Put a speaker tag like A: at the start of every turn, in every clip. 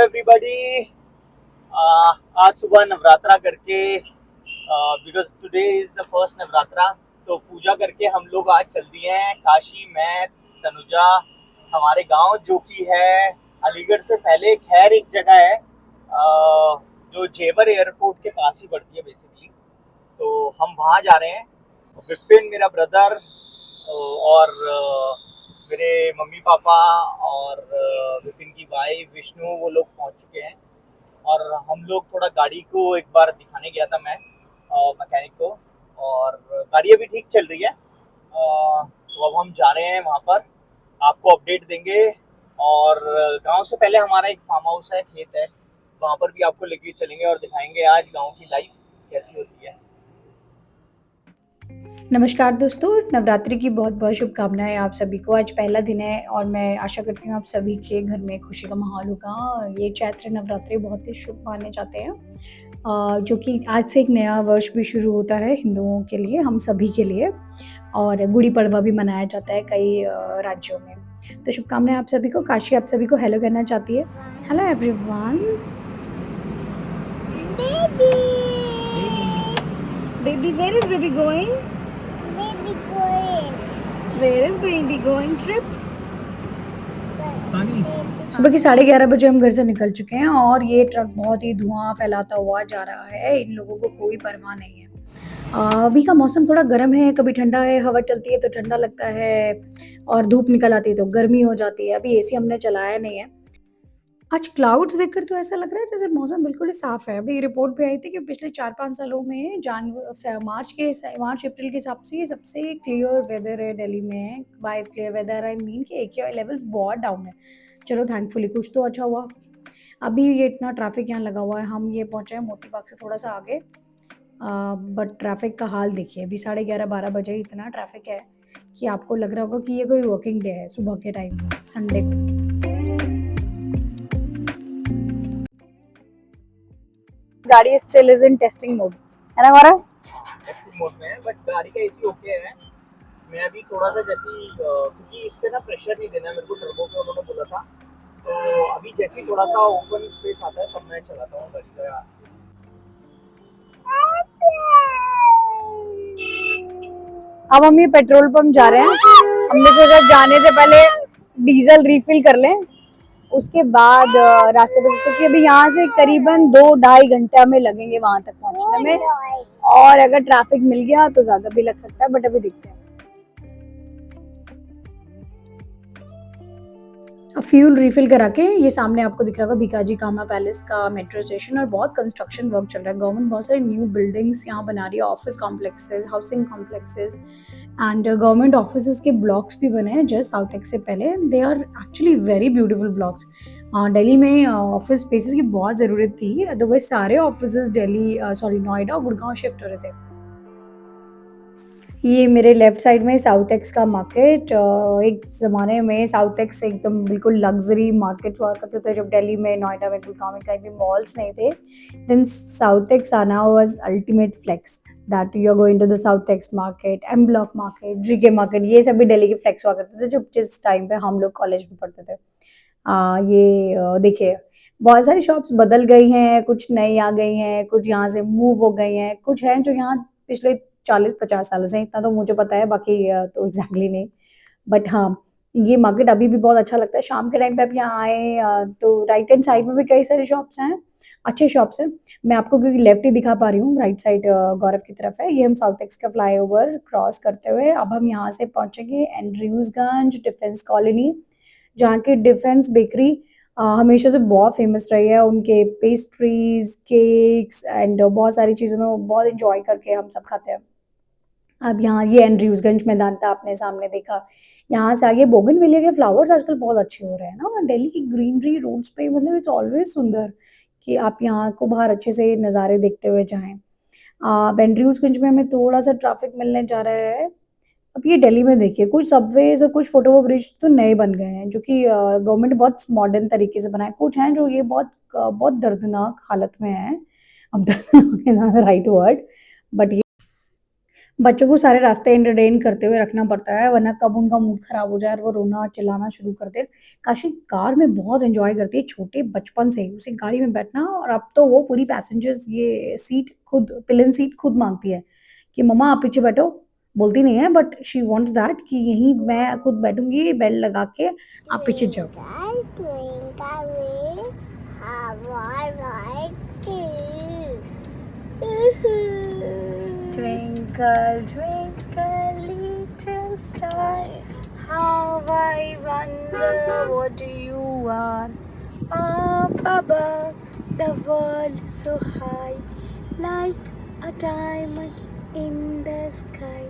A: Everybody. आज सुबह नवरात्रा करके, because today is the first Navratra, तो पूजा करके हम लोग आज चल दिए हैं काशी। मैं, तनुजा, हमारे गांव जो कि है अलीगढ़ से पहले खैर एक जगह है जो जेवर एयरपोर्ट के पास ही पड़ती है बेसिकली। तो हम वहाँ जा रहे हैं। विपिन मेरा ब्रदर और मेरे मम्मी पापा और विपिन की वाइफ विष्णु, वो लोग पहुंच चुके हैं। और हम लोग थोड़ा गाड़ी को एक बार दिखाने गया था मैं मैकेनिक को, और गाड़ी अभी ठीक चल रही है। तो अब हम जा रहे हैं वहाँ पर, आपको अपडेट देंगे। और गांव से पहले हमारा एक फार्म हाउस है, खेत है, वहाँ पर भी आपको लेके चलेंगे और दिखाएंगे आज गांव की लाइफ कैसी होती है।
B: नमस्कार दोस्तों, नवरात्रि की बहुत बहुत शुभकामनाएं आप सभी को। आज पहला दिन है और मैं आशा करती हूँ आप सभी के घर में खुशी का माहौल होगा। ये चैत्र नवरात्रि बहुत ही शुभ माने जाते हैं, जो कि आज से एक नया वर्ष भी शुरू होता है हिंदुओं के लिए, हम सभी के लिए। और गुड़ी पड़वा भी मनाया जाता है कई राज्यों में। तो शुभकामनाएं आप सभी को। काशी आप सभी को हेलो कहना चाहती है। Hello everyone. Baby, where is baby going? Where is baby going trip? सुबह के 11:30 बजे हम घर से निकल चुके हैं और ये ट्रक बहुत ही धुआं फैलाता हुआ जा रहा है। इन लोगों को कोई परवाह नहीं है। अभी का मौसम थोड़ा गर्म है, कभी ठंडा है, हवा चलती है तो ठंडा लगता है और धूप निकल आती है तो गर्मी हो जाती है। अभी एसी हमने चलाया नहीं है। आज क्लाउड्स देखकर तो ऐसा लग रहा है जैसे मौसम बिल्कुल ही साफ है। अभी रिपोर्ट भी आई थी कि पिछले 4-5 सालों में मार्च अप्रैल के हिसाब से ये सबसे क्लियर वेदर है दिल्ली में। By clear weather I mean कि AQI लेवल्स बहुत डाउन है। चलो थैंकफुली कुछ तो अच्छा हुआ। अभी ये इतना ट्रैफिक यहाँ लगा हुआ है। हम ये पहुंचे हैं मोती बाग से थोड़ा सा आगे, बट ट्रैफिक का हाल देखिए। अभी 11:30-12 बजे इतना ट्रैफिक है कि आपको लग रहा होगा कि ये कोई वर्किंग डे है सुबह के टाइम संडे को। गाड़ी still is in testing mode, है ना हमारा?
A: टेस्टिंग मोड में है, बट गाड़ी का एसी ओके है। मैं अभी थोड़ा सा जैसी क्योंकि इस पे ना प्रेशर नहीं देना है मेरे को, टर्बो पे उन्होंने बोला था। तो अभी जैसे ही थोड़ा सा ओपन स्पेस आता है तब मैं चलाता हूँ गाड़ी का।
B: अब हम ये पेट्रोल पंप जा रहे हैं। हमने सोचा जाने से पहले डीजल रिफिल कर लें, उसके बाद रास्ते पे, क्योंकि अभी यहाँ से करीबन 2-2.5 घंटे हमें लगेंगे वहां तक पहुंचने में। और अगर ट्रैफिक मिल गया तो ज्यादा भी लग सकता है, बट अभी देखते हैं। अब फ्यूल रिफिल करा के ये सामने आपको दिख रहा होगा भिकाजी कामा पैलेस का मेट्रो स्टेशन, और बहुत कंस्ट्रक्शन वर्क चल रहा है। गवर्नमेंट बहुत सारी न्यू बिल्डिंग्स यहाँ बना रही है, office complexes, housing complexes and government offices के ब्लॉक्स भी बने हैं जस्ट साउथ एक्स से पहले। They are actually very beautiful blocks. Delhi में ऑफिस स्पेसेस की बहुत ज़रूरत थी, अदरवाइज सारे ऑफिसेज दिल्ली नोएडा और गुड़गांव शिफ्ट हो रहे थे। ये मेरे लेफ्ट साइड में साउथ एक्स का मार्केट। एक ज़माने में साउथ एक्स एकदम बिल्कुल लग्जरी मार्केट हुआ करते थे जब दिल्ली में, नोएडा में, गुड़गांव में कहीं भी मॉल्स नहीं थे। देन साउथ एक्स आना was ultimate flex, that you are going to the South Ex market, M block market, GK market, ये सभी दिल्ली के फ्लेक्स हुआ करते थे जब जिस टाइम पे हम लोग कॉलेज में पढ़ते थे। देखिए बहुत सारी शॉप्स बदल गई हैं, कुछ नई आ गई हैं, कुछ यहाँ से मूव हो गई हैं, कुछ हैं जो यहाँ पिछले 40-50 सालों से, इतना तो मुझे पता है, बाकी तो एग्जैक्टली नहीं। बट हाँ, ये मार्केट अभी भी बहुत अच्छा लगता है। शाम के टाइम पे आप यहाँ आए तो राइट हैंड साइड में भी कई सारी शॉप्स हैं, अच्छे शॉप्स हैं। मैं आपको क्योंकि लेफ्ट ही दिखा पा रही हूँ, राइट साइड गौरव की तरफ है। ये हम साउथ एक्स का फ्लाईओवर क्रॉस करते हुए अब हम यहाँ से पहुंचेंगे एंड्रयूजगंज डिफेंस कॉलोनी, जहाँ की डिफेंस बेकरी हमेशा से बहुत फेमस रही है। उनके पेस्ट्रीज, केक्स एंड बहुत सारी चीज़ें में बहुत इंजॉय करके हम सब खाते हैं। अब यहाँ ये एंड्रयूजगंज मैदान था, आपने सामने देखा। यहाँ से आगे बोगनविलिया के फ्लावर्स आजकल बहुत अच्छे हो रहे हैं ना दिल्ली की ग्रीनरी रोड्स पे, मतलब इट्स ऑलवेज सुंदर कि आप यहाँ को बाहर अच्छे से नज़ारे देखते हुए जाएं। अब एंड्रयूजगंज में हमें थोड़ा सा ट्रैफिक मिलने जा रहा है। अब ये दिल्ली में देखिए कुछ सबवेज और कुछ फुटओवर ब्रिज तो नए बन गए हैं जो कि गवर्नमेंट बहुत मॉडर्न तरीके से बनाए। कुछ हैं जो ये बहुत दर्दनाक हालत में है। अब दर्दनाक राइट वर्ड, बट बच्चों को सारे रास्ते एंटरटेन करते हुए रखना पड़ता है, वरना कब उनका मूड खराब हो जाए और वो रोना चिल्लाना शुरू कर दे। काशी कार में बहुत एंजॉय करती है छोटे बचपन से ही, उसे गाड़ी में बैठना, और अब तो वो पूरी पैसेंजर्स ये सीट खुद, पिलन सीट खुद मांगती है कि मम्मा आप पीछे बैठो। बोलती नहीं है बट शी वांट्स दैट कि यहीं मैं खुद बैठूंगी बेल्ट लगा के, आप पीछे जाओ।
C: Twinkle, twinkle, how I like you.
B: Twinkle, twinkle, little star, how I wonder what you are. Up above, the world so high, like a diamond in the sky.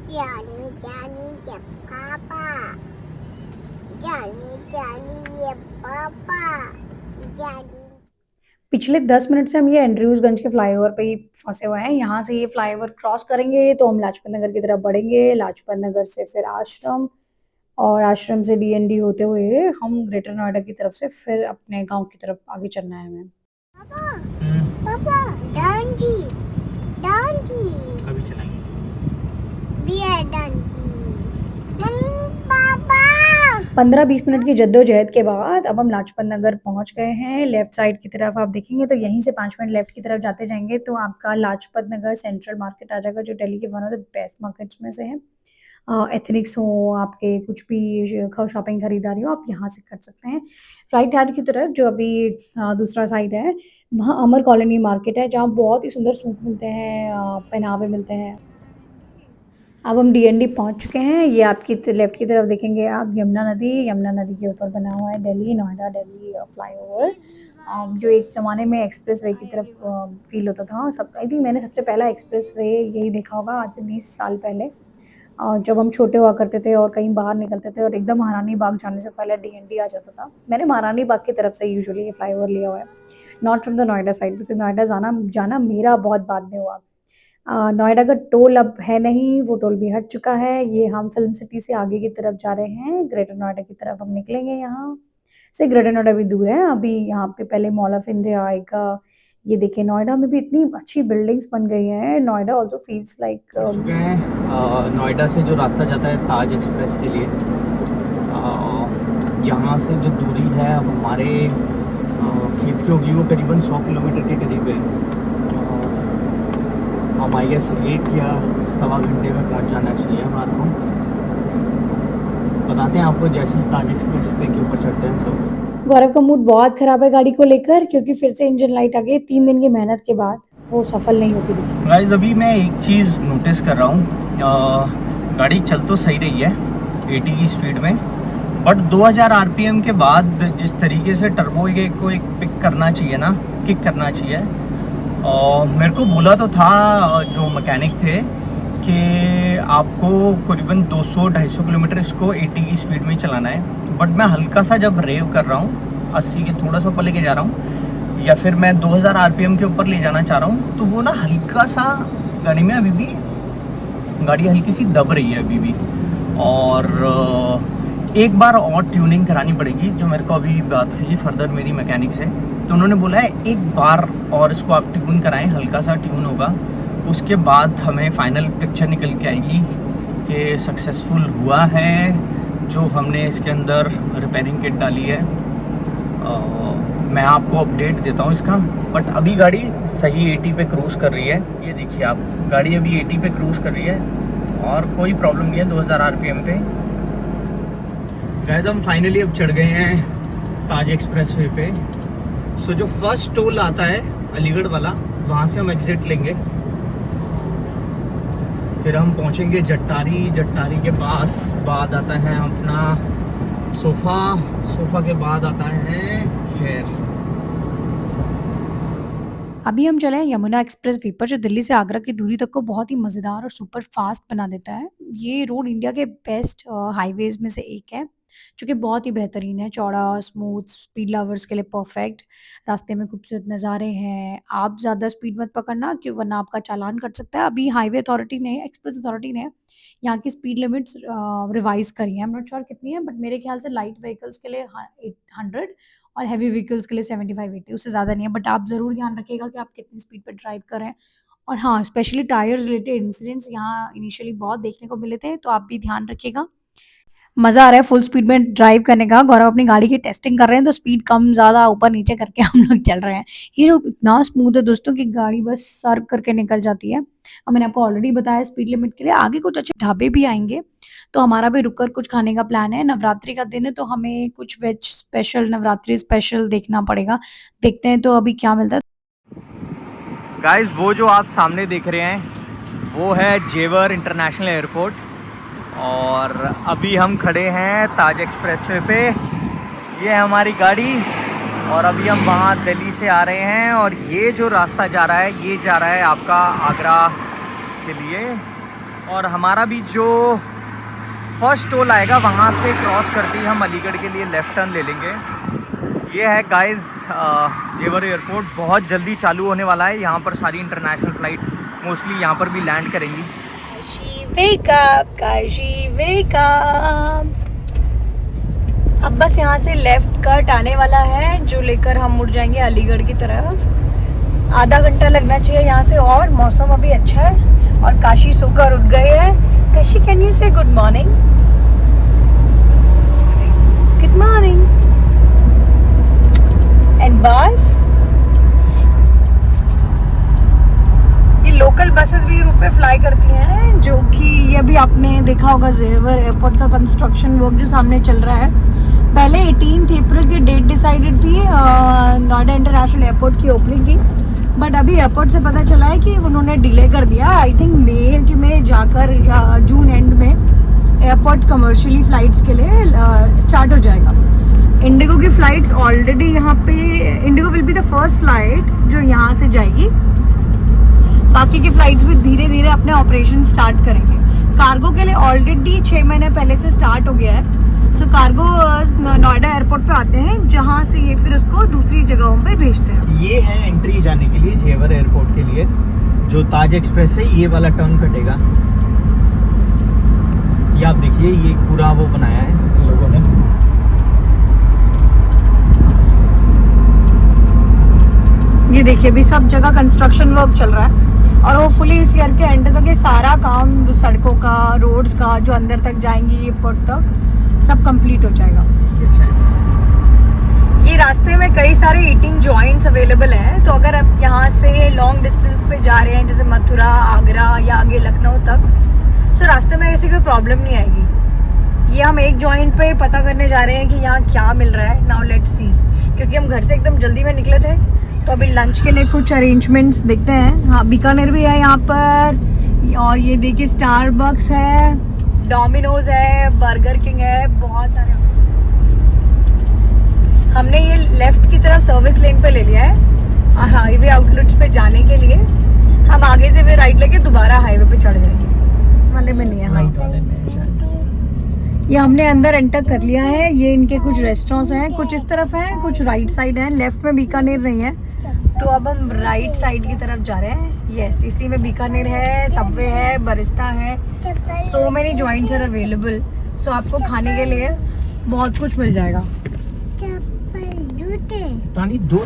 C: Johnny, Johnny, yeah, Papa. Johnny, Johnny, yeah, Papa. Johnny.
B: पिछले 10 minute से हम ये एंड्रयूज़गंज के flyover पे ही फँसे हुए हैं। यहाँ से ये फ्लाईओवर क्रॉस करेंगे तो हम लाजपत नगर की तरफ बढ़ेंगे, लाजपत नगर से फिर आश्रम, और आश्रम से डीएनडी होते हुए हम ग्रेटर नोएडा की तरफ से फिर अपने गाँव की तरफ आगे चलना है हमें।
C: Papa, Papa, donkey, donkey.
A: अभी चलाएंगे।
C: We are donkeys. Papa.
B: 15-20 minute की जद्दोजहद के बाद अब हम लाजपत नगर पहुंच गए हैं। लेफ्ट साइड की तरफ आप देखेंगे तो यहीं से 5 मिनट लेफ्ट की तरफ जाते जाएंगे तो आपका लाजपत नगर सेंट्रल मार्केट आ जाएगा, जो दिल्ली के one of the best markets में से है। एथनिक्स हो, आपके कुछ भी शॉपिंग खरीदारी हो, आप यहाँ से कर सकते हैं। राइट हैंड की तरफ जो अभी दूसरा साइड है, वहाँ अमर कॉलोनी मार्केट है, जहाँ बहुत ही सुंदर सूट मिलते हैं, पहनावे मिलते हैं। अब हम डीएनडी पहुंच चुके हैं। ये आपकी लेफ्ट की तरफ देखेंगे आप यमुना नदी के ऊपर बना हुआ है दिल्ली नोएडा दिल्ली फ्लाईओवर, जो एक ज़माने में एक्सप्रेस वे की तरफ फील होता था। सब आई थिंक मैंने सबसे पहला एक्सप्रेस वे यही देखा होगा आज से 20 साल पहले, जब हम छोटे हुआ करते थे और कहीं बाहर निकलते थे और एकदम महारानी बाग जाने से पहले डीएनडी आ जाता था। मैंने महारानी बाग की तरफ से यूजुअली ये फ्लाईओवर लिया हुआ है, not from the Noida side, because Noida जाना जाना मेरा बहुत बाद में हुआ। नोएडा का टोल अब है नहीं, वो टोल भी हट चुका है। ये हम फिल्म सिटी से आगे की तरफ जा रहे हैं, ग्रेटर नोएडा की तरफ हम निकलेंगे। यहाँ से ग्रेटर नोएडा भी दूर है, अभी यहाँ पे पहले मॉल ऑफ इंडिया आएगा। ये देखिए नोएडा में भी इतनी अच्छी बिल्डिंग्स बन गई हैं। Noida also feels like
A: Noida से जो रास्ता जाता है ताज एक्सप्रेस के लिए, यहाँ से जो दूरी है अब हमारे खेत की होगी वो करीबन 100 किलोमीटर के करीब है। हम आई गेस 1 या सवा घंटे में पहुँच जाना चाहिए हमारे को। बताते हैं आपको जैसे ही ताज एक्सप्रेस पे के ऊपर चढ़ते हैं तो।
B: गौरव का मूड बहुत खराब है गाड़ी को लेकर, क्योंकि फिर से इंजन लाइट आ गई। 3 दिन की मेहनत के बाद वो सफल नहीं होती दिखी।
A: गाइस अभी मैं एक चीज़ नोटिस कर रहा हूँ, गाड़ी चल तो सही रही है 80 की स्पीड में, बट 2000 आरपीएम के बाद जिस तरीके से टर्बो को एक पिक करना चाहिए ना, किक करना चाहिए, मेरे को बोला तो था जो मैकेनिक थे कि आपको करीबन 200-250 किलोमीटर इसको 80 की स्पीड में चलाना है। बट मैं हल्का सा जब रेव कर रहा हूँ 80 के थोड़ा सा ऊपर लेके जा रहा हूँ, या फिर मैं 2000 आरपीएम के ऊपर ले जाना चाह रहा हूँ, तो वो ना हल्का सा गाड़ी में अभी भी गाड़ी हल्की सी दब रही है अभी भी। और एक बार और ट्यूनिंग करानी पड़ेगी, जो मेरे को अभी बात हुई फर्दर मेरी मैकेनिक से, तो उन्होंने बोला है एक बार और इसको आप ट्यून कराएं, हल्का सा ट्यून होगा, उसके बाद हमें फाइनल पिक्चर निकल के आएगी कि सक्सेसफुल हुआ है जो हमने इसके अंदर रिपेयरिंग किट डाली है। मैं आपको अपडेट देता हूँ इसका, बट अभी गाड़ी सही 80 पे क्रूज़ कर रही है। ये देखिए आप, गाड़ी अभी 80 पे क्रूज़ कर रही है और कोई प्रॉब्लम नहीं है 2000 आरपीएम पे। गाइस हम फाइनली अब चढ़ गए हैं ताज एक्सप्रेस वे पे। सो जो फर्स्ट टोल आता है अलीगढ़ वाला, वहाँ से हम एग्जिट लेंगे, फिर हम पहुँचेंगे जट्टारी। जट्टारी के बाद आता है अपना सोफा के बाद आता है खैर।
B: अभी हम चले हैं यमुना एक्सप्रेस वे पर, जो दिल्ली से आगरा की दूरी तक को बहुत ही मज़ेदार और सुपर फास्ट बना देता है। ये रोड इंडिया के बेस्ट हाईवेज में से एक है, जो कि बहुत ही बेहतरीन है, चौड़ा, स्मूथ, स्पीड लवर्स के लिए परफेक्ट। रास्ते में खूबसूरत नज़ारे हैं। आप ज़्यादा स्पीड मत पकड़ना, क्यों वरना आपका चालान कट सकता है। अभी हाईवे अथॉरिटी ने, एक्सप्रेस अथॉरिटी ने यहाँ की स्पीड लिमिट्स रिवाइज करी हैं। आई एम नॉट श्योर कितनी है, बट मेरे ख्याल से लाइट व्हीकल्स के लिए 100 और हैवी व्हीकल्स के लिए 75-80, उससे ज़्यादा नहीं है। बट आप ज़रूर ध्यान रखिएगा कि आप कितनी स्पीड पे ड्राइव करें और हाँ, स्पेशली टायर रिलेटेड इंसिडेंट्स यहाँ इनिशियली बहुत देखने को मिले थे, तो आप भी ध्यान रखिएगा। मज़ा आ रहा है फुल स्पीड में ड्राइव करने का। गौरव अपनी गाड़ी की टेस्टिंग कर रहे हैं, तो स्पीड कम ज़्यादा ऊपर नीचे करके हम लोग चल रहे हैं। ये रोड इतना स्मूथ है दोस्तों कि गाड़ी बस सर्व करके निकल जाती है। और मैंने आपको ऑलरेडी बताया स्पीड लिमिट के लिए आगे कुछ अच्छे ढाबे भी आएँगे, तो हमारा भी रुक कर कुछ खाने का प्लान है। नवरात्रि का दिन है, तो हमें कुछ वेज स्पेशल, नवरात्रि स्पेशल देखना पड़ेगा। देखते हैं तो अभी क्या मिलता है।
A: गाइस, वो जो आप सामने देख रहे हैं वो है जेवर इंटरनेशनल एयरपोर्ट, और अभी हम खड़े हैं ताज एक्सप्रेसवे पे। ये है हमारी गाड़ी, और अभी हम वहाँ दिल्ली से आ रहे हैं, और ये जो रास्ता जा रहा है ये जा रहा है आपका आगरा के लिए। और हमारा भी जो फर्स्ट टोल आएगा वहाँ से क्रॉस करते ही हम अलीगढ़ के लिए लेफ़्ट टर्न ले लेंगे। ये है गाइस जेवर एयरपोर्ट, बहुत जल्दी चालू होने वाला है। यहाँ पर सारी इंटरनेशनल फ़्लाइट मोस्टली यहाँ पर भी लैंड करेंगी।
B: Kashi wake up, Kashi wake up. अब बस यहाँ से लेफ्ट कट आने वाला है, जो लेकर हम मुड़ जाएंगे अलीगढ़ की तरफ। आधा घंटा लगना चाहिए यहाँ से, और मौसम अभी अच्छा है और काशी सोकर उठ गए हैं। काशी, कैन यू से good morning? Good morning. And बस ये लोकल बसेस भी रूट पे फ्लाई करती हैं, जो कि ये भी आपने देखा होगा जेवर एयरपोर्ट का कंस्ट्रक्शन वर्क जो सामने चल रहा है। पहले 18 अप्रैल की डेट डिसाइडेड थी नोएडा इंटरनेशनल एयरपोर्ट की ओपनिंग की, बट अभी एयरपोर्ट से पता चला है कि उन्होंने डिले कर दिया। आई थिंक मई में जाकर या जून एंड में एयरपोर्ट कमर्शियली फ़्लाइट्स के लिए स्टार्ट हो जाएगा। इंडिगो की फ़्लाइट्स ऑलरेडी यहाँ पे, Indigo will be the first flight जो यहाँ से जाएगी। बाकी की फ़्लाइट्स भी धीरे धीरे अपने ऑपरेशन स्टार्ट करेंगे। कार्गो के लिए ऑलरेडी 6 महीने पहले से स्टार्ट हो गया है। सो कार्गो नोएडा एयरपोर्ट पे आते हैं, जहाँ से ये फिर उसको दूसरी जगहों पे भेजते हैं।
A: ये है एंट्री जाने के लिए जेवर एयरपोर्ट के लिए, जो ताज एक्सप्रेस से ये वाला टर्न कटेगा। ये आप देखिए, ये पूरा वो बनाया है इन लोगों ने।
B: ये देखिए भी सब जगह कंस्ट्रक्शन वर्क चल रहा है, और होपफुली इस ईयर के एंड तक ये सारा काम सड़कों का, रोड्स का, जो अंदर तक जाएंगी एयरपोर्ट तक, सब कंप्लीट हो जाएगा। ये रास्ते में कई सारे ईटिंग जॉइंट्स अवेलेबल हैं, तो अगर आप यहाँ से लॉन्ग डिस्टेंस पे जा रहे हैं, जैसे मथुरा, आगरा या आगे लखनऊ तक, तो रास्ते में ऐसी कोई प्रॉब्लम नहीं आएगी। ये हम एक जॉइंट पे पता करने जा रहे हैं कि यहाँ क्या मिल रहा है। नाउ लेट्स सी, क्योंकि हम घर से एकदम जल्दी में निकले थे, तो अभी लंच के लिए कुछ अरेंजमेंट्स देखते हैं। हाँ, बीकानेर भी है यहाँ पर, और ये देखिए स्टारबक्स है, डोमिनोज है, बर्गर किंग है, बहुत सारे। हमने ये लेफ्ट की तरफ सर्विस लेन पे ले लिया है हाईवे आउटलेट्स पे जाने के लिए। हम आगे से भी राइट लेके दोबारा हाईवे पे चढ़ जाएंगे। इस वाले में नहीं है। हाँ, ये हमने अंदर एंटर कर लिया है। ये इनके कुछ रेस्टोरेंट्स हैं, कुछ इस तरफ हैं, कुछ राइट साइड हैं। लेफ्ट में बीकानेर नहीं है, तो अब हम राइट साइड की तरफ जा रहे हैं। यस, इसी में बीकानेर है, सबवे है, बरिस्ता है, so many joints are available. So आपको खाने के लिए बहुत कुछ मिल जाएगा।
C: चप्पल, जूते।
A: तानी दो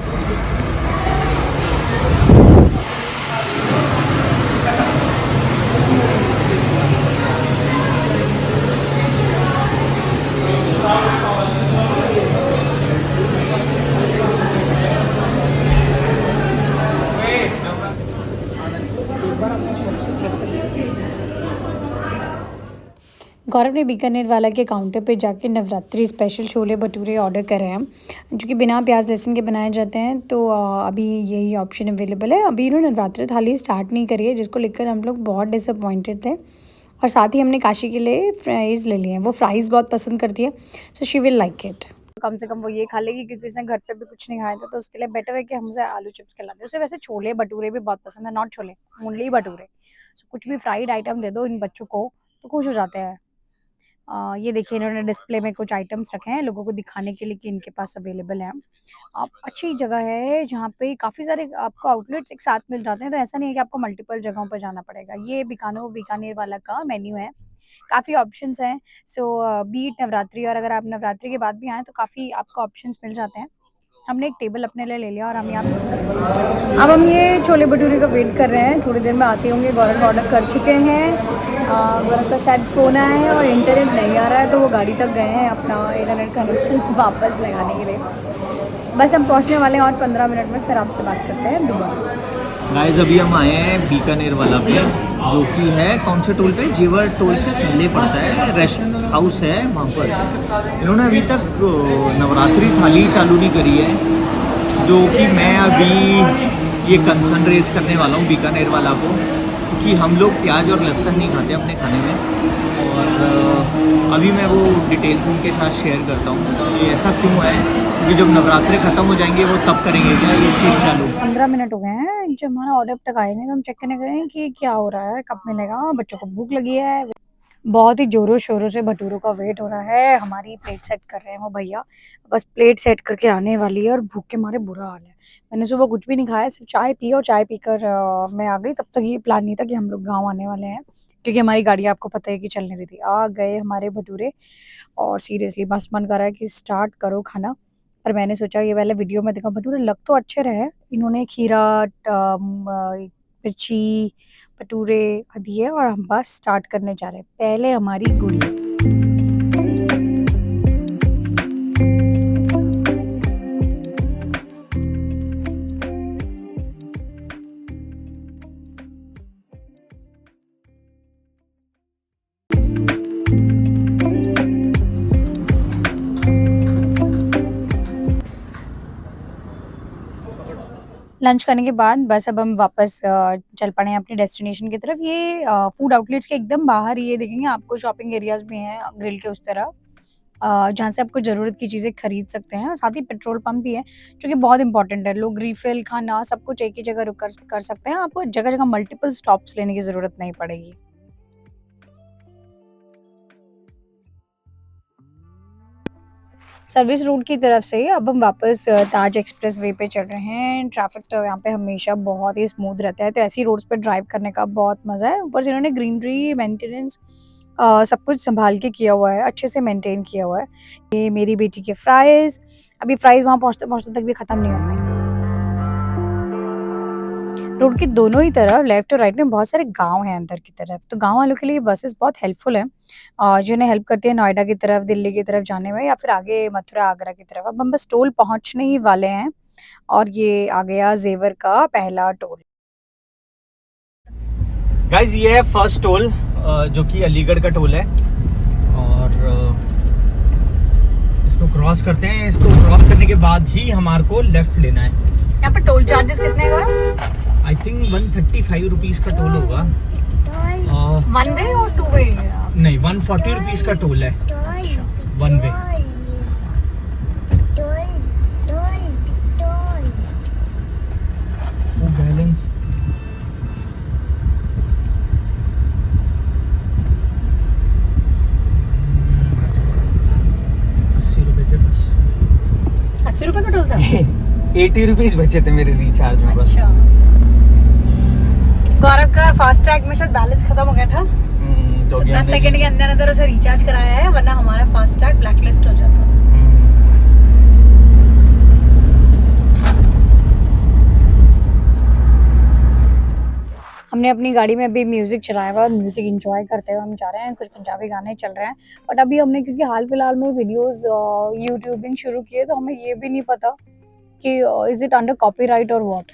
B: गौरव ने बीकानेर वाला के काउंटर पे जाके नवरात्रि स्पेशल छोले भटूरे ऑर्डर करे हैं, जो कि बिना प्याज लहसुन के बनाए जाते हैं। तो अभी यही ऑप्शन अवेलेबल है। अभी इन्होंने नवरात्रि थाली स्टार्ट नहीं करी है, जिसको लेकर हम लोग बहुत डिसअपॉइंटेड थे। और साथ ही हमने काशी के लिए फ्राइज़ ले लिए हैं। वो फ्राइज़ बहुत पसंद करती है, so she will like it. कम से कम वो ये खा लेगी, क्योंकि इसने घर पे भी कुछ नहीं खाया था, तो उसके लिए बेटर है कि हमसे आलू चिप्स खिला दे। उसे वैसे छोले भटूरे भी बहुत पसंद है, नॉट छोले, ओनली भटूरे। कुछ भी फ्राइड आइटम दे दो इन बच्चों को तो खुश हो जाते हैं। ये देखिए, इन्होंने डिस्प्ले में कुछ आइटम्स रखे हैं लोगों को दिखाने के लिए कि इनके पास अवेलेबल है। आप अच्छी जगह है जहाँ पे काफ़ी सारे आपको आउटलेट्स एक साथ मिल जाते हैं, तो ऐसा नहीं है कि आपको मल्टीपल जगहों पर जाना पड़ेगा। ये बीकानेर वाला का मेन्यू है, काफ़ी ऑप्शंस हैं। सो बीट नवरात्रि, और अगर आप नवरात्रि के बाद भी आएँ तो काफ़ी आपको ऑप्शंस मिल जाते हैं। हमने एक टेबल अपने लिए ले लिया और हम यहाँ अब हम ये छोले भटूरे का वेट कर रहे हैं, थोड़ी देर में आते होंगे। गौरव ऑर्डर कर चुके हैं, गौरव का शायद फ़ोन आया है और इंटरनेट नहीं आ रहा है, तो वो गाड़ी तक गए हैं अपना इंटरनेट कनेक्शन वापस लगाने के लिए। बस हम पहुँचने वाले हैं और 15 मिनट में, फिर आपसे बात करते हैं दोबारा।
A: गाइस अभी हम आए हैं बीकानेर वाला पे, जो कि है कौन से टोल पे, जेवर टोल से पहले पड़ता है, रेस्ट हाउस है वहाँ पर। इन्होंने अभी तक नवरात्रि थाली चालू नहीं करी है, जो कि मैं अभी ये कंसर्न रेज करने वाला हूँ बीकानेर वाला को, क्योंकि हम लोग प्याज और लहसुन नहीं खाते अपने खाने में। और अभी मैं वो डिटेल्स उनके साथ शेयर करता हूँ ये ऐसा क्यों है, क्योंकि जब नवरात्रे ख़त्म हो जाएंगे वो तब करेंगे क्या ये चीज़ चालू।
B: 15 मिनट हो गए हैं जब हमारा ऑर्डर तक आए नहीं, तो हम चेक करने गए हैं कि क्या हो रहा है, कब मिलेगा। बच्चों को भूख लगी है, बहुत ही जोरों शोरों से भटूरों का वेट हो रहा है। हमारी प्लेट सेट कर रहे हैं वो भैया, बस प्लेट सेट करके आने वाली है और भूख के मारे बुरा हाल है। मैंने सुबह कुछ भी नहीं खाया, सिर्फ चाय पी और चाय पीकर मैं आ गई। तब तक ये प्लान नहीं था कि हम लोग गाँव आने वाले हैं, क्योंकि हमारी गाड़ी आपको पता है कि चल नहीं रही थी। आ गए हमारे भटूरे और सीरियसली बस मन कर रहा है कि स्टार्ट करो खाना। पर मैंने सोचा ये पहले वीडियो में देखा, भटूरे लग तो अच्छे रहे। इन्होंने खीरा, मिर्ची, भटूरे दिए और हम बस स्टार्ट करने जा रहे हैं। पहले हमारी गुड़िया। लंच करने के बाद बस अब हम वापस चल पड़े हैं अपनी डेस्टिनेशन की तरफ। ये फूड आउटलेट्स के एकदम बाहर ही ये देखेंगे आपको शॉपिंग एरियाज भी हैं ग्रिल के उस तरफ, जहाँ से आपको ज़रूरत की चीज़ें खरीद सकते हैं। साथ ही पेट्रोल पंप भी है, जो कि बहुत इंपॉर्टेंट है। लोग रिफिल, खाना सब कुछ एक ही जगह रुक कर सकते हैं। आपको जगह जगह मल्टीपल स्टॉप्स लेने की ज़रूरत नहीं पड़ेगी। सर्विस रोड की तरफ से अब हम वापस ताज एक्सप्रेस वे पे चल रहे हैं। ट्रैफिक तो यहाँ पे हमेशा बहुत ही स्मूथ रहता है, तो ऐसी रोड्स पे ड्राइव करने का बहुत मज़ा है। ऊपर से इन्होंने ग्रीनरी, मेंटेनेंस सब कुछ संभाल के किया हुआ है, अच्छे से मेंटेन किया हुआ है। ये मेरी बेटी के फ्राइज़, अभी फ्राइज़ वहाँ पहुँचते-पहुँचते तक भी ख़त्म नहीं होंगे। रोड के दोनों ही तरफ लेफ्ट और राइट में बहुत सारे गाँव हैं अंदर की तरफ, तो गाँव वालों के लिए बसेस बहुत हेल्पफुल हैं, जिन्हें हेल्प करती है नोएडा की तरफ, दिल्ली की तरफ जाने में या फिर आगे मथुरा, आगरा की तरफ। अब हम बस टोल पहुँचने ही वाले हैं और ये आ गया जेवर का पहला टोल।
A: गाइज ये है फर्स्ट टोल, जो कि अलीगढ़ का टोल है, और इसको क्रॉस करते हैं। इसको क्रॉस करने के बाद ही हमारे को लेफ्ट लेना है।
B: यहाँ पर टोल चार्जेस कितने का?
A: आई थिंक 135 रुपीज़ का टोल होगा।
B: वन वे और टू वे?
A: नहीं, 140 रुपीज़ का टोल है वन वे। वो बैलेंस
B: ₹80 का टोल था?
A: 80 रुपीज़ बचे थे मेरे रिचार्ज में बस।
B: अच्छा, गौरव का फास्टैग में शायद बैलेंस खत्म हो गया था,
A: तो
B: 10 सेकंड के अंदर अंदर उसे रिचार्ज कराया है, वरना हमारा फास्टैग ब्लैकलिस्ट हो जाता। हमने अपनी गाड़ी में अभी म्यूजिक चलाया हुआ, म्यूजिक एंजॉय करते हुए हम जा रहे हैं। कुछ पंजाबी गाने चल रहे हैं, बट अभी हमने क्योंकि हाल फिलहाल में वीडियोस यूट्यूबिंग शुरू किए, तो हमें ये भी नहीं पता कि इज इट अंडर कॉपीराइट और व्हाट।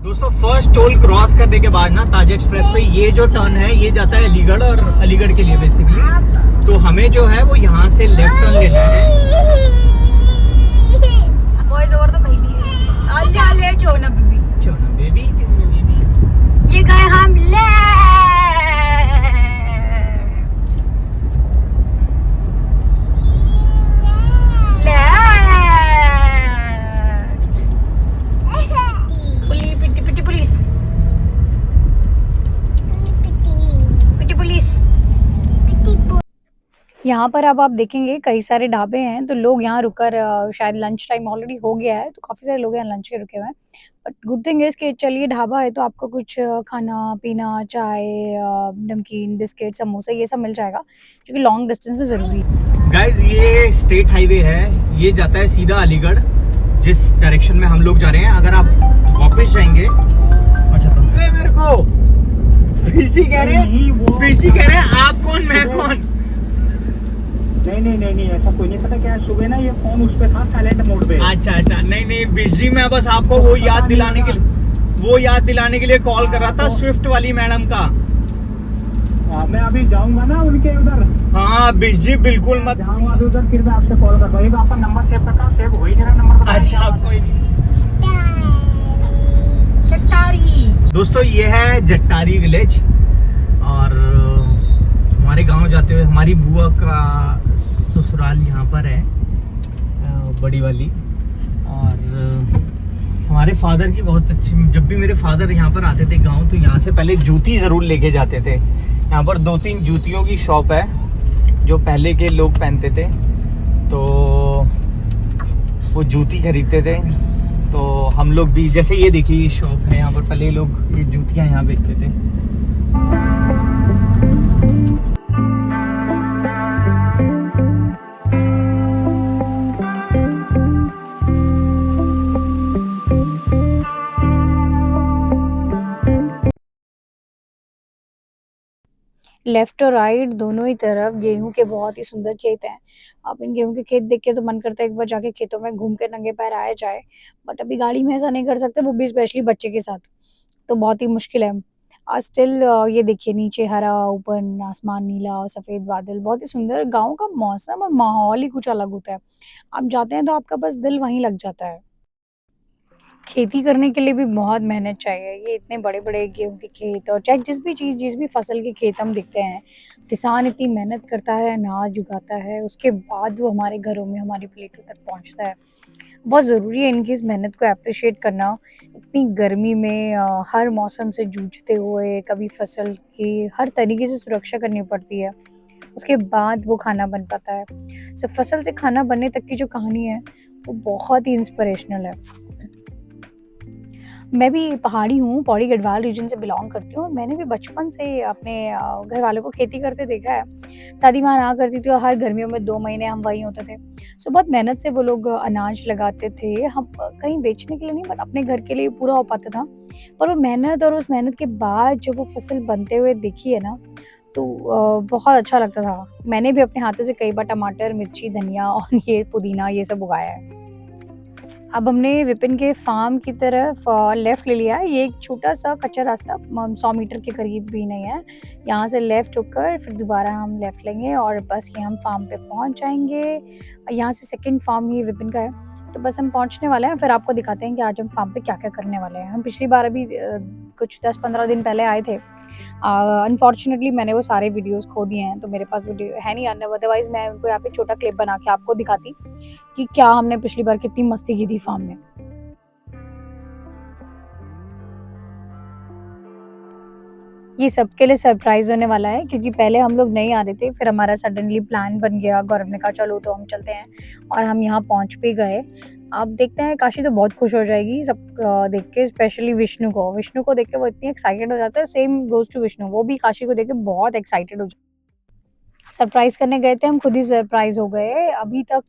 A: दोस्तों फर्स्ट टोल क्रॉस करने के बाद ना ताज एक्सप्रेस पे ये जो टर्न है ये जाता है अलीगढ़, और अलीगढ़ के लिए बेसिकली तो हमें जो है वो यहाँ से लेफ्ट टर्न लेना है।
B: वॉइस ओवर तो कहीं भी है। आले आले छोना बेबी,
A: छोना बेबी,
B: ये गए हम लेफ्ट। पुलिस, पिटी पिटी पुलिस, पिटी पुलिस। यहाँ पर अब आप देखेंगे कई सारे ढाबे हैं, तो लोग यहाँ रुककर शायद लंच टाइम ऑलरेडी हो गया है, तो काफ़ी सारे लोग यहाँ लंच के रुके हुए हैं। बट गुड थिंग इज़ कि चलिए ढाबा है तो आपको कुछ खाना-पीना, चाय, नमकीन, बिस्किट, समोसा ये सब मिल जाएगा, क्योंकि लॉन्ग डिस्टेंस में ज़रूरी है।
A: गाइज ये स्टेट हाईवे है, ये जाता है सीधा अलीगढ़, जिस डायरेक्शन में हम लोग जा रहे हैं। अगर आप वापस जाएंगे, अच्छा तो मेरे को पीसी कह रहे हैं, पीसी कह रहे हैं आप कौन मैं कौन।
D: नहीं ऐसा कोई नहीं। पता क्या है, सुबह ना ये फोन उस पे था साइलेंट मोड पे।
A: अच्छा नहीं बिजी, मैं बस आपको वो याद दिलाने के लिए कॉल कर रहा था, स्विफ्ट वाली मैडम का।
D: मैं अभी जाऊंगा ना उनके उधर।
A: हाँ बिजी बिल्कुल मत।
D: जाऊंगा अभी उधर, फिर मैं आपसे कॉल करता हूँ। आपका नंबर सेव करता हूँ, सेव हो ही नहीं रहा नंबर।
A: अच्छा कोई नहीं।
B: चट्टारी।
A: दोस्तों ये है जट्टारी विलेज, और हमारे गांव जाते हुए हमारी बुआ का ससुराल यहाँ पर है, बड़ी वाली। और हमारे फादर की बहुत अच्छी, जब भी मेरे फादर यहाँ पर आते थे गांव, तो यहाँ से पहले जूती ज़रूर लेके जाते थे। यहाँ पर 2-3 जूतियों की शॉप है जो पहले के लोग पहनते थे, तो वो जूती खरीदते थे। तो हम लोग भी, जैसे ये देखिए शॉप है यहाँ पर, पहले लोग ये जूतियाँ यहाँ बेचते थे।
B: लेफ्ट और राइट दोनों ही तरफ गेहूं के बहुत ही सुंदर खेत हैं। अब इन गेहूं के खेत देख के तो मन करता है एक बार जाके खेतों में घूम के नंगे पैर आया जाए, बट अभी गाड़ी में ऐसा नहीं कर सकते, वो भी स्पेशली बच्चे के साथ, तो बहुत ही मुश्किल है। आज स्टिल ये देखिए नीचे हरा, ऊपर आसमान नीला और सफेद बादल, बहुत ही सुंदर। गांव का मौसम और माहौल ही कुछ अलग होता है। आप जाते हैं तो आपका बस दिल वहीं लग जाता है। खेती करने के लिए भी बहुत मेहनत चाहिए। ये इतने बड़े-बड़े गेहूँ के खेत, और चाहे जिस भी फसल के खेत हम देखते हैं, किसान इतनी मेहनत करता है, अनाज उगाता है, उसके बाद वो हमारे घरों में, हमारी प्लेटों तक पहुँचता है। बहुत ज़रूरी है इनकी इस मेहनत को एप्रिशिएट करना। इतनी गर्मी में हर मौसम से जूझते हुए, कभी फसल की हर तरीके से सुरक्षा करनी पड़ती है, उसके बाद वो खाना बन पाता है। सो फसल से खाना बनने तक की जो कहानी है, वो बहुत ही इंस्पिरेशनल है। मैं भी पहाड़ी हूँ, पौड़ी गढ़वाल रीजन से बिलॉन्ग करती हूँ। मैंने भी बचपन से अपने घर वालों को खेती करते देखा है। दादी माँ रहा करती थी और हर गर्मियों में 2 महीने हम वहीं होते थे। सो बहुत मेहनत से वो लोग अनाज लगाते थे। हम कहीं बेचने के लिए नहीं, बट अपने घर के लिए पूरा हो पाता था। पर वो मेहनत, और उस मेहनत के बाद जब वो फसल बनते हुए देखी है ना, तो बहुत अच्छा लगता था। मैंने भी अपने हाथों से कई बार टमाटर, मिर्ची, धनिया और ये पुदीना ये सब उगाया है। अब हमने विपिन के फार्म की तरफ लेफ्ट ले लिया है। ये एक छोटा-सा कच्चा रास्ता 100 मीटर के करीब भी नहीं है। यहाँ से लेफ्ट होकर फिर दोबारा हम लेफ्ट लेंगे और बस ये हम फार्म पे पहुँच जाएँगे। यहाँ से सेकंड फार्म ही विपिन का है। तो बस हम पहुँचने वाले हैं, फिर आपको दिखाते हैं कि आज हम फार्म पे क्या-क्या करने वाले हैं। हम पिछली बार अभी कुछ 10-15 दिन पहले आए थे। अनफॉर्चुनेटली मैंने वो सारे वीडियोज़ खो दिए हैं, तो मेरे पास वीडियो है नहीं, अदरवाइज़ मैं उनको यहाँ पे छोटा क्लिप बना के आपको दिखाती कि क्या हमने पिछली बार कितनी मस्ती की थी फार्म में। ये सबके लिए सरप्राइज़ होने वाला है, क्योंकि पहले हम लोग नहीं आ रहे थे, फिर हमारा सडनली प्लान बन गया। गौरव ने कहा चलो तो हम चलते हैं, और हम यहाँ पहुँच भी गए। अब देखते हैं, काशी तो बहुत खुश हो जाएगी सब देख के, स्पेशली विष्णु को। विष्णु को देख के वो इतनी एक्साइटेड हो जाता है, सेम गोज़ टू विष्णु, वो भी काशी को देख के बहुत एक्साइटेड हो सरप्राइज़ करने गए थे, हम खुद ही सरप्राइज़ हो गए। अभी तक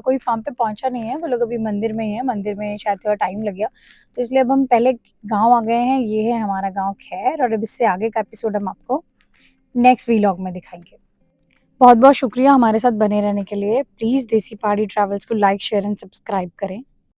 B: कोई फार्म पे पहुँचा नहीं है, वो लोग अभी मंदिर में ही हैं, मंदिर में शायद थोड़ा टाइम लग गया। तो इसलिए अब हम पहले गाँव आ गए हैं, ये है हमारा गाँव खैर, और अब इससे आगे का एपिसोड हम आपको नेक्स्ट व्लॉग में दिखाएँगे। बहुत-बहुत शुक्रिया हमारे साथ बने रहने के लिए। प्लीज़ देसी पहाड़ी ट्रैवल्स को लाइक, शेयर एंड सब्सक्राइब करें।